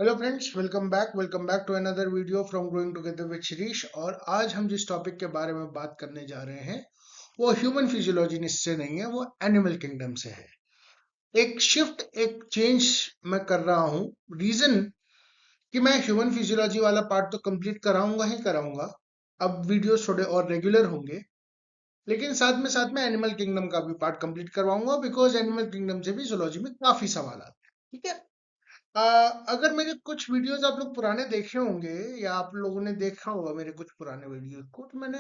Hello friends, welcome back to another video from growing together with Shirish. और आज हम जिस टॉपिक के बारे में बात करने जा रहे हैं वो ह्यूमन फिजियोलॉजी से नहीं है, वो एनिमल किंगडम से है। एक चेंज मैं कर रहा हूँ। रीजन कि मैं ह्यूमन फिजियोलॉजी वाला पार्ट तो कंप्लीट कराऊंगा ही कराऊंगा। अब वीडियोस थोड़े और रेगुलर होंगे, लेकिन साथ में एनिमल किंगडम का भी पार्ट कंप्लीट करवाऊंगा, बिकॉज एनिमल किंगडम से भी जूलॉजी में काफी सवाल आते हैं। ठीक है। अ, अगर मेरे कुछ वीडियोस आप लोग पुराने देखे होंगे या आप लोगों ने देखा होगा मेरे कुछ पुराने वीडियोस को, तो मैंने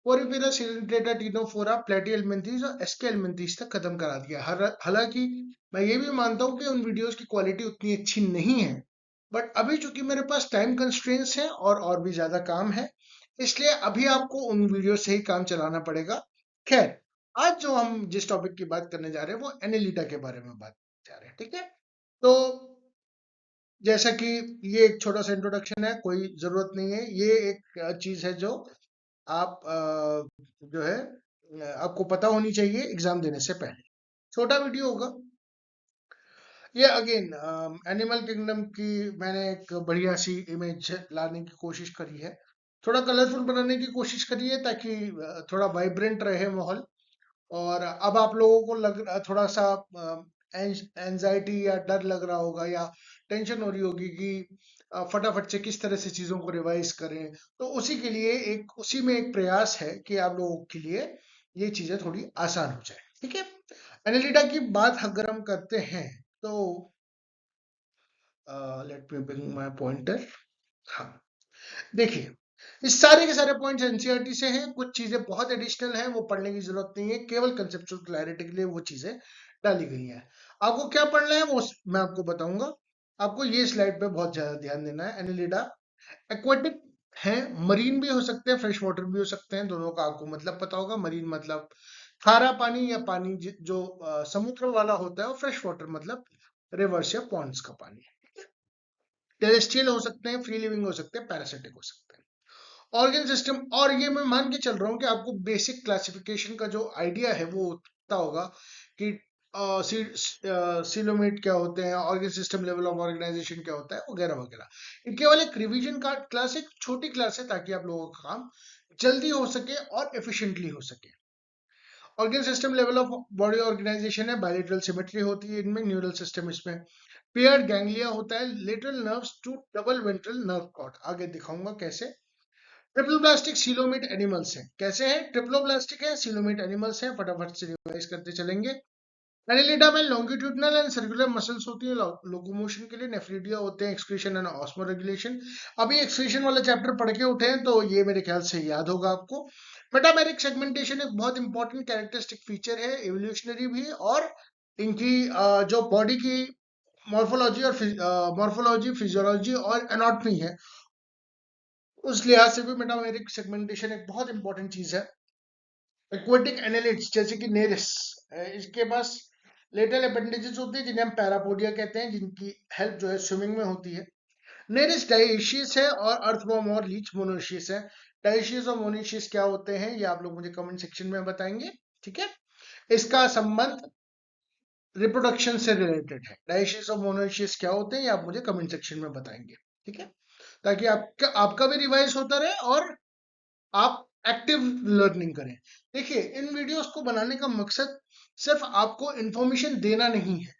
पोरिफेरा सिडेंटेटा टिनोफोरा प्लेटीहेल्मिन्थीज और एस्केल्मिन्थीज तक खत्म करा दिया। हालांकि मैं ये भी मानता हूँ कि उन वीडियोस की क्वालिटी उतनी अच्छी नहीं है, बट अभी चूंकि मेरे पास टाइम कंस्ट्रेंट्स हैं और भी ज्यादा काम है, इसलिए अभी आपको उन वीडियो से ही काम चलाना पड़ेगा। खैर, आज जो हम जिस टॉपिक की बात करने जा रहे हैं वो एनेलिटा के बारे में बात करने जा रहे हैं। ठीक है। तो जैसा कि ये एक छोटा सा इंट्रोडक्शन है, कोई जरूरत नहीं है। ये एक चीज है जो आप जो है आपको पता होनी चाहिए एग्जाम देने से पहले। छोटा वीडियो होगा ये। अगेन एनिमल किंगडम की मैंने एक बढ़िया सी इमेज लाने की कोशिश करी है, थोड़ा कलरफुल बनाने की कोशिश करी है, ताकि थोड़ा वाइब्रेंट रहे माहौल। और अब आप लोगों को थोड़ा सा एंजाइटी या डर लग रहा होगा या टेंशन हो रही होगी कि फटाफट से किस तरह से चीजों को रिवाइज करें। तो उसी में एक प्रयास है कि आप लोगों के लिए ये चीजें थोड़ी आसान हो जाए। ठीक है। एनालिटा की बात अगर हम करते हैं तो let me bring my pointer. हाँ, देखिए, इस सारे के सारे पॉइंट्स एनसीईआरटी से हैं। कुछ चीजें बहुत एडिशनल हैं, वो पढ़ने की जरूरत नहीं है, केवल कंसेप्चुअल क्लैरिटी के लिए वो चीजें डाली गई हैं। आपको क्या पढ़ना है वो मैं आपको बताऊंगा। आपको ये स्लाइड पे बहुत ज्यादा ध्यान देना है। एनिलिडा एक्वाटिक है, मरीन भी हो सकते हैं, फ्रेश वाटर भी हो सकते हैं। दोनों का आपको मतलब पता होगा। मरीन मतलब खारा पानी या पानी जो समुद्र वाला होता है, और फ्रेश वाटर मतलब रिवर्स या पॉन्ड्स का पानी। टेरेस्ट्रियल हो सकते हैं, फ्री लिविंग हो सकते हैं, पैरासिटिक हो सकते हैं। ऑर्गन सिस्टम, और ये मैं मान के चल रहा हूँ कि आपको बेसिक क्लासिफिकेशन का जो आइडिया है वो पता होगा कि सीलोमेट क्या होते हैं, organ system level of organization क्या होता है, वगैरह वगैरह। ये केवल एक रिवीजन का क्लास, एक छोटी क्लास है, ताकि आप लोगों का काम जल्दी हो सके और एफिशिएंटली हो सके। Organ system level of body organization है, बायलेटरल सिमेट्री होती है इनमें, न्यूरल सिस्टम इसमें पेयर्ड गैंग्लिया होता है, lateral nerves to double ventral nerve cord. आगे दिखाऊंगा कैसे। ट्रिप्लोब्लास्टिक सीलोमेट एनिमल्स हैं। कैसे हैं? ट्रिप्लोब्लास्टिक है, सीलोमेट एनिमल्स हैं। फटाफट से रिवाइज करते चलेंगे। एनालिडा में लॉन्गिट्यूडनल एंड सर्कुलर मसल्स होती है लोकोमोशन के लिए। नेफ्रिडिया होते हैं एक्सक्रीशन एंड ऑस्मो रेगुलेशन। अभी एक्सक्रीशन वाला चैप्टर पढ़ के उठे हैं, तो ये मेरे ख्याल से याद होगा आपको। मेटामेरिक सेगमेंटेशन एक बहुत इंपॉर्टेंट कैरेक्टरिस्टिक फीचर है, एवोल्यूशनरी भी, और इनकी जो बॉडी की मॉर्फोलॉजी, फिजियोलॉजी और एनाटॉमी है, उस लिहाज से भी मेटामेरिक सेगमेंटेशन एक बहुत इंपॉर्टेंट चीज है। एक्वेटिक एनालिट्स जैसे कि नेरिस, इसके पास लेटरल अपेंडेजेस होते हैं जिन्हें हम पैरापोडिया कहते हैं, जिनकी हेल्प जो है स्विमिंग में होती है। नेरिस डायशियस है और अर्थवॉर्म और लीच मोनोशियस है। डायशियस और मोनोशियस क्या होते हैं ये आप लोग मुझे कमेंट सेक्शन में बताएंगे। ठीक है। इसका संबंध रिप्रोडक्शन से रिलेटेड है। डायशियस और मोनोशियस क्या होते हैं ये आप मुझे कमेंट सेक्शन में बताएंगे। ठीक है, ताकि आपका भी रिवाइज होता रहे और आप एक्टिव लर्निंग करें। देखिए, इन वीडियोस को बनाने का मकसद सिर्फ आपको इंफॉर्मेशन देना नहीं है।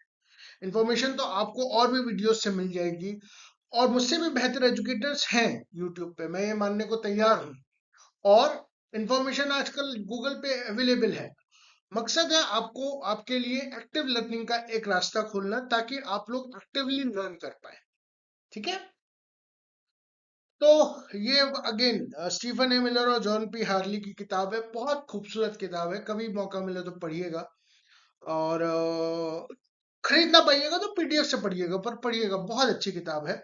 इंफॉर्मेशन तो आपको और भी वीडियोस से मिल जाएगी, और मुझसे भी बेहतर एजुकेटर्स हैं यूट्यूब पे, मैं ये मानने को तैयार हूँ। और इंफॉर्मेशन आजकल गूगल पे अवेलेबल है। मकसद है आपको, आपके लिए एक्टिव लर्निंग का एक रास्ता खोलना, ताकि आप लोग एक्टिवली लर्न कर पाए। ठीक है। तो ये अगेन स्टीफन ए मिलर और जॉन पी हार्ली की किताब है, बहुत खूबसूरत किताब है, कभी मौका मिले तो पढ़िएगा। और खरीद ना पाइएगा तो पीडीएफ से पढ़िएगा, पर पढ़िएगा, बहुत अच्छी किताब है।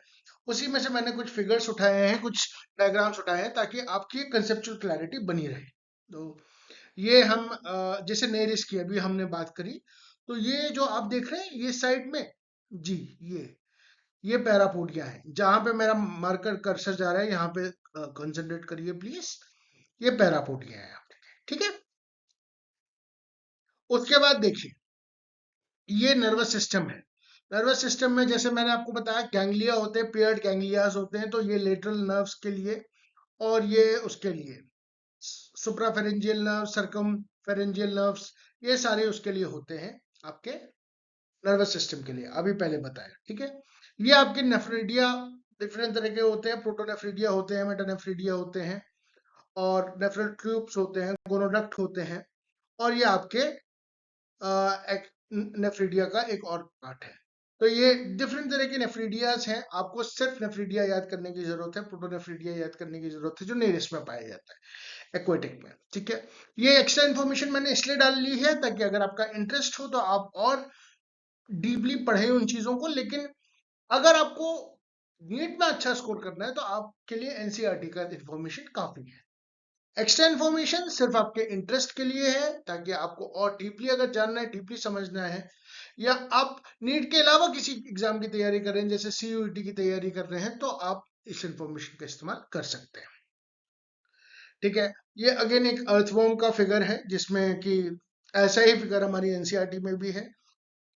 उसी में से मैंने कुछ फिगर्स उठाए हैं, कुछ डायग्राम्स उठाए हैं, ताकि आपकी कंसेप्चुअल क्लैरिटी बनी रहे। तो ये हम जैसे नेरिस की अभी हमने बात करी, तो ये जो आप देख रहे हैं ये साइड में, जी, ये पैरापोडिया है। जहां पे मेरा मार्कर कर्सर जा रहा है, यहाँ पे कंसंट्रेट करिए प्लीज। ये पैरापोडिया है। ठीक है। उसके बाद देखिए, ये नर्वस सिस्टम है। नर्वस सिस्टम में जैसे मैंने आपको बताया गैंग्लिया होते हैं, पेयर्ड गैंग्लियाज होते हैं, तो ये लेटरल नर्व्स के लिए और ये उसके लिए सुप्राफेरेंजियल नर्व, सर्कमफेरेंजियल नर्व्स, ये सारे उसके लिए होते हैं आपके नर्वस सिस्टम के लिए, अभी पहले बताया, ठीक है। ये आपके नेफ्रिडिया डिफरेंट तरह के होते हैं, प्रोटोनेफ्रिडिया होते हैं, मेटानेफ्रिडिया होते हैं, और नेफ्रल ट्यूब्स होते हैं, गोनोडक्ट होते हैं, और ये आपके नेफ्रिडिया का एक और पार्ट है। तो ये डिफरेंट तरह के नेफ्रिडियाज हैं, आपको सिर्फ नेफ्रिडिया याद करने की जरूरत है, प्रोटोनेफ्रिडिया याद करने की जरूरत है, जो नेरिस में पाया जाता है एक्वेटिक में, ठीक है। ये एक्स्ट्रा इन्फॉर्मेशन मैंने इसलिए डाल ली है ताकि अगर आपका इंटरेस्ट हो तो आप और डीपली पढ़ें उन चीजों को, लेकिन अगर आपको नीट में अच्छा स्कोर करना है तो आपके लिए एनसीईआरटी का इन्फॉर्मेशन काफी है। एक्स्ट्रा इन्फॉर्मेशन सिर्फ आपके इंटरेस्ट के लिए है, ताकि आपको और डीपली अगर जानना है, डीपली समझना है, या आप नीट के अलावा किसी एग्जाम की तैयारी कर रहे हैं, जैसे सीयूईटी की तैयारी कर रहे हैं, तो आप इस इन्फॉर्मेशन का इस्तेमाल कर सकते हैं, ठीक है। ये अगेन एक अर्थवॉर्म का फिगर है, जिसमें कि ऐसा ही फिगर हमारी एनसीईआरटी में भी है।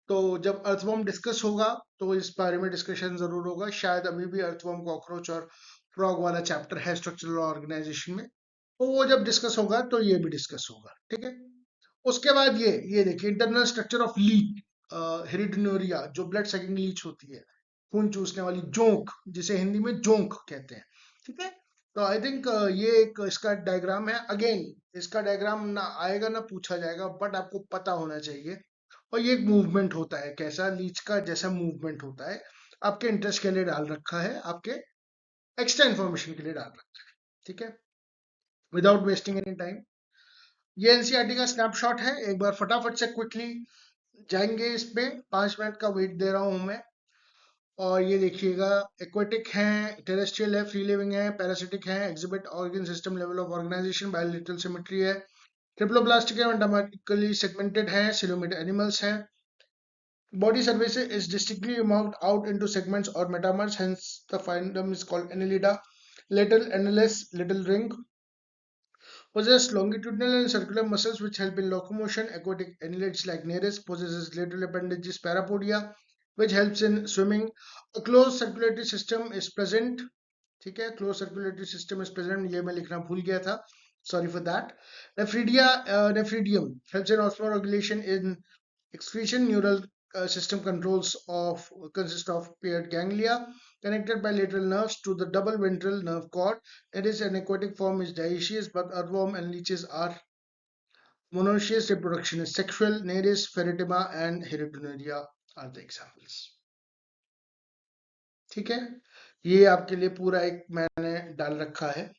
तो जब अर्थवॉर्म डिस्कस होगा तो इस बारे में डिस्कशन जरूर होगा, शायद अभी भी अर्थवॉर्म, कॉकरोच और फ्रॉग वाला चैप्टर है स्ट्रक्चरल ऑर्गेनाइजेशन में, तो वो जब डिस्कस होगा तो ये भी डिस्कस होगा, ठीक है। उसके बाद ये देखिए इंटरनल स्ट्रक्चर ऑफ लीच, हेरिडिनोरिया, जो ब्लड सकिंग लीच होती है, खून चूसने वाली जोंक, जिसे हिंदी में जोंक कहते हैं, ठीक है। तो आई थिंक ये एक इसका डायग्राम है, अगेन इसका डायग्राम ना आएगा ना पूछा जाएगा, बट आपको पता होना चाहिए। और ये एक मूवमेंट होता है, कैसा लीच का जैसा मूवमेंट होता है, आपके इंटरेस्ट के लिए डाल रखा है, आपके एक्स्ट्रा इन्फॉर्मेशन के लिए डाल रखा है, ठीक है, विदाउट वेस्टिंग एनी टाइम। ये एनसीईआरटी का स्नैपशॉट है, एक बार फटाफट से क्विकली जाएंगे इस पे, 5 मिनट का वेट दे रहा हूं मैं। और ये देखिएगा, एक्वेटिक है, टेरेस्ट्रियल है, फ्री लिविंग है, पैरासिटिक है, exhibit organ system level of organization, bilateral symmetry है, ट्रिप्लोब्लास्टिक है, मेटामॉर्फिकली सेगमेंटेड है, सिलोमेट एनिमल्स है, body surface is distinctly marked out into segments or metamers, hence the phylum is called Annelida. Little annulus, little ring, possess longitudinal and circular muscles which help in locomotion. Aquatic annelids like Nereis possesses lateral appendages parapodia, which helps in swimming. A closed circulatory system is present. ठीक है, close circulatory system is present, ये मैं लिखना भूल गया था, sorry for that. Nephridium helps in osmoregulation in excretion. Neural system consists of paired ganglia connected by lateral nerves to the double ventral nerve cord. It is an aquatic form is dioecious, but earthworm and leeches are monoecious. Reproduction is sexual. Nereis, Ferretima and Hereditaria are the examples. ठीक है, ये आपके लिए पूरा एक मैंने डाल रखा है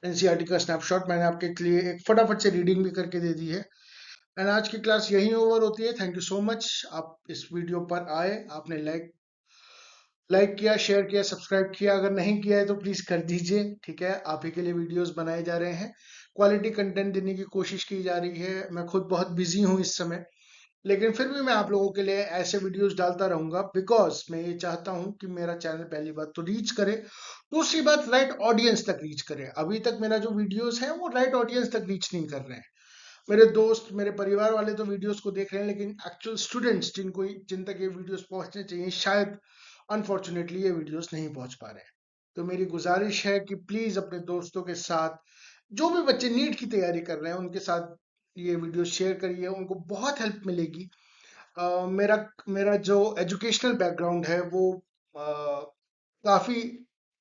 एनसीईआरटी का स्नैपशॉट, मैंने आपके लिए एक फटाफट से रीडिंग भी करके दे दी है। एंड आज की क्लास यही ओवर होती है। थैंक यू सो मच, आप इस वीडियो पर आए, आपने लाइक किया, शेयर किया, सब्सक्राइब किया, अगर नहीं किया है तो प्लीज कर दीजिए, ठीक है। आप ही के लिए वीडियोस बनाए जा रहे हैं, क्वालिटी कंटेंट देने की कोशिश की जा रही है। मैं खुद बहुत बिजी हूँ इस समय, लेकिन फिर भी मैं आप लोगों के लिए ऐसे वीडियोस डालता रहूंगा, बिकॉज मैं ये चाहता हूं कि मेरा चैनल पहली बात तो रीच करे, दूसरी बात राइट ऑडियंस तक रीच करे। अभी तक मेरा जो वीडियोस है वो राइट ऑडियंस तक रीच नहीं कर रहे हैं। मेरे दोस्त, मेरे परिवार वाले तो वीडियोस को देख रहे हैं, लेकिन एक्चुअल स्टूडेंट्स जिन तक ये वीडियोस पहुंचने चाहिए, शायद अनफॉर्चुनेटली ये वीडियोस नहीं पहुंच पा रहे हैं। तो मेरी गुजारिश है कि प्लीज अपने दोस्तों के साथ, जो भी बच्चे नीट की तैयारी कर रहे हैं, उनके साथ ये वीडियो शेयर करिए, उनको बहुत हेल्प मिलेगी। मेरा मेरा जो एजुकेशनल बैकग्राउंड है वो काफी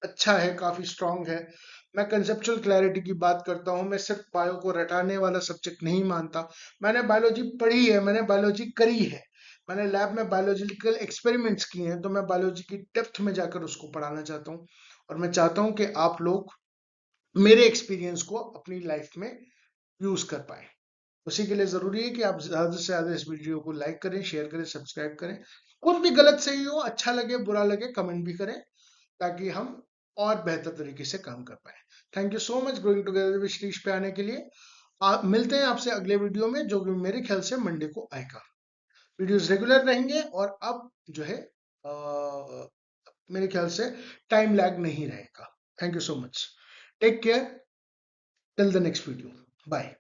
अच्छा है, काफी स्ट्रांग है। मैं कंसेप्चुअल क्लैरिटी की बात करता हूँ, मैं सिर्फ बायो को रटाने वाला सब्जेक्ट नहीं मानता। मैंने बायोलॉजी पढ़ी है, मैंने बायोलॉजी करी है, मैंने लैब में बायोलॉजिकल एक्सपेरिमेंट्स किए हैं, तो मैं बायोलॉजी की डेप्थ में जाकर उसको पढ़ाना चाहता हूँ। और मैं चाहता हूँ कि आप लोग मेरे एक्सपीरियंस को अपनी लाइफ में यूज कर पाए। उसी के लिए जरूरी है कि आप ज्यादा से ज्यादा इस वीडियो को लाइक करें, शेयर करें, सब्सक्राइब करें। कुछ भी गलत सही हो, अच्छा लगे बुरा लगे, कमेंट भी करें, ताकि हम और बेहतर तरीके से काम कर पाए। Thank you so much growing together with Shrish पे आने के लिए। आप मिलते हैं आपसे अगले वीडियो में, जो कि मेरे ख्याल से मंडे को आएगा। वीडियोस रेगुलर रहेंगे, और अब जो है मेरे ख्याल से टाइम लैग नहीं रहेगा। Thank you so much, take care, till the next video, bye.